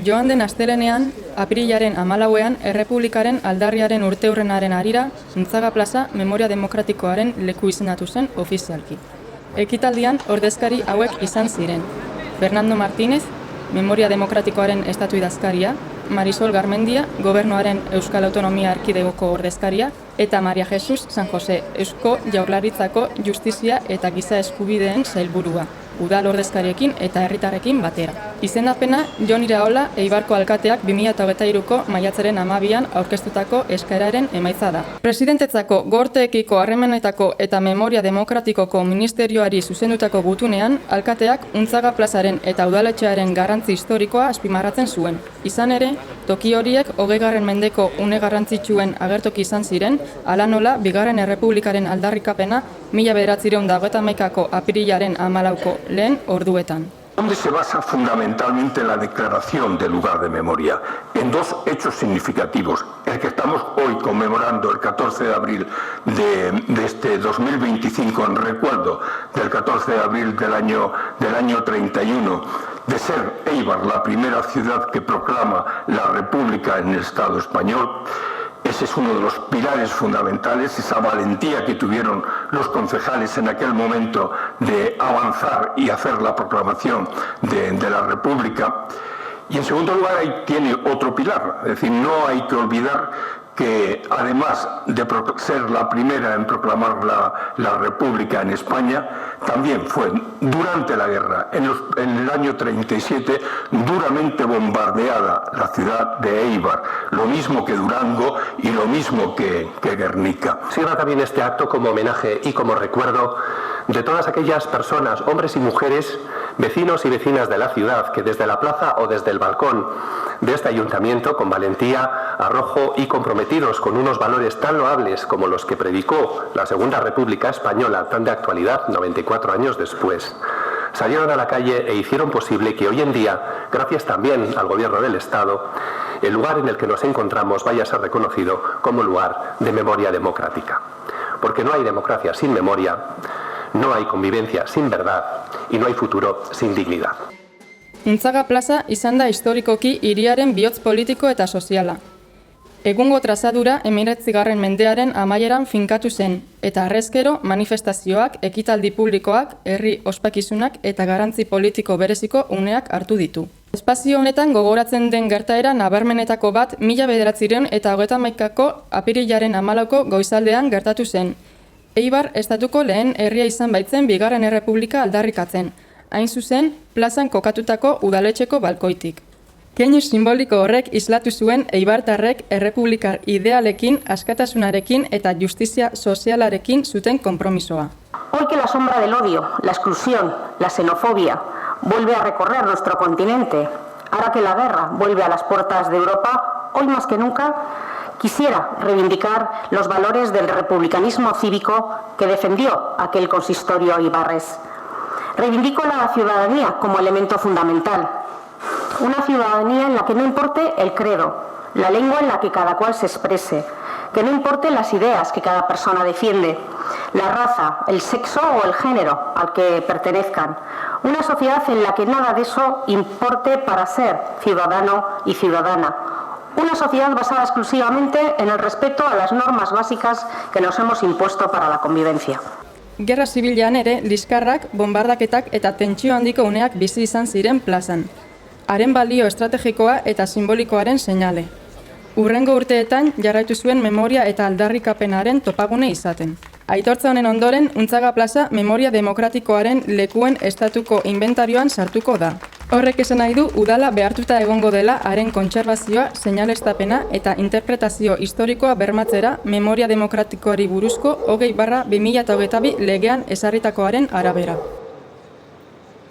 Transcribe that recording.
Joan den astelehenean, apirilaren 14ean, Errepublikaren aldarriaren urteurrenaren harira, Untzaga plaza Memoria Demokratikoaren leku izendatu zen ofizialki. Ekitaldian ordezkari hauek izan ziren: Fernando Martínez, Memoria Demokratikoaren estatu idazkaria, Marisol Garmendia, Gobernuaren Euskal Autonomia Erkidegoko ordezkaria, eta Maria Jesus San Jose, Eusko Jaurlaritzako Justizia eta Giza Eskubideen sailburua, udal ordezkariekin eta herritarrekin batera. Izendapena Jon Iraola Eibarko alkateak 2023ko maiatzaren 12an aurkeztutako eskaeraren emaitza da. Presidentetzako gorteekiko harremanetako eta Memoria Demokratikoko ministerioari zuzendutako gutunean, alkateak Untzaga plazaren eta udaletxearen garrantzi historikoa azpimarratzen zuen. Izan ere, toki horiek 20. mendeko une garrantzitsuen agertoki izan ziren, hala nola Bigarren Errepublikaren aldarrikapena 1991ko apirilaren 14ko lehen orduetan. Donde se basa fundamentalmente la declaración del lugar de memoria, en dos hechos significativos. El que estamos hoy conmemorando, el 14 de abril de este 2025, en recuerdo del 14 de abril del año 31, de ser Eibar la primera ciudad que proclama la República en el Estado español. Ese es uno de los pilares fundamentales, esa valentía que tuvieron los concejales en aquel momento de avanzar y hacer la proclamación de la República. Y en segundo lugar, ahí tiene otro pilar, es decir, no hay que olvidar que además de ser la primera en proclamar la República en España, también fue durante la guerra, en el año 37, duramente bombardeada la ciudad de Eibar, lo mismo que Durango y lo mismo que Guernica. Sirva también este acto como homenaje y como recuerdo de todas aquellas personas, hombres y mujeres, vecinos y vecinas de la ciudad, que desde la plaza o desde el balcón de este ayuntamiento, con valentía, arrojo y comprometidos con unos valores tan loables como los que predicó la Segunda República Española, tan de actualidad, 94 años después, salieron a la calle e hicieron posible que hoy en día, gracias también al Gobierno del Estado, el lugar en el que nos encontramos vaya a ser reconocido como lugar de memoria democrática. Porque no hay democracia sin memoria, no hay convivencia sin verdad y no hay futuro sin dignidad. Untzaga plaza izan da historikoki hiriaren bihotz politiko eta soziala. Egungo trazadura 19. mendearen amaieran finkatu zen, eta harrezkero manifestazioak, ekitaldi publikoak, herri ospakizunak eta garrantzi politiko bereziko uneak hartu ditu. Espazio honetan gogoratzen den gertaera nabarmenetako bat 1931ko apirilaren 14ko goizaldean gertatu zen. Eibar estatuko lehen herria izan baitzen Bigarren Errepublika aldarrikatzen, hain zuzen plazan kokatutako udaletxeko balkoitik. Keinu simboliko horrek islatu zuen eibartarrek errepublikar idealekin, askatasunarekin eta justizia sozialarekin zuten konpromisoa. Hoy que la sombra del odio, la exclusión, la xenofobia vuelve a recorrer nuestro continente, ahora que la guerra vuelve a las puertas de Europa, hoy más que nunca quisiera reivindicar los valores del republicanismo cívico que defendió aquel consistorio eibarrés. Reivindico la ciudadanía como elemento fundamental. Una ciudadanía en la que no importe el credo, la lengua en la que cada cual se exprese, que no importen las ideas que cada persona defiende, la raza, el sexo o el género al que pertenezcan. Una sociedad en la que nada de eso importe para ser ciudadano y ciudadana. Una sociedad basada exclusivamente en el respeto a las normas básicas que nos hemos impuesto para la convivencia. Gerra zibilean ere, liskarrak, bombardaketak eta tentsio handiko uneak bizi izan ziren plazan. Haren balio estrategikoa eta simbolikoaren seinale. Hurrengo urteetan jarraitu zuen memoria eta aldarrikapenaren topagune izaten. Aitortza honen ondoren, Untzaga plaza Memoria Demokratikoaren lekuen estatuko inventarioan sartuko da. Horrek esan nahi du udala behartuta egongo dela haren kontserbazioa, seinaleztapena eta interpretazio historikoa bermatzera Memoria Demokratikoari buruzko 20/2022 legean ezarritakoaren arabera.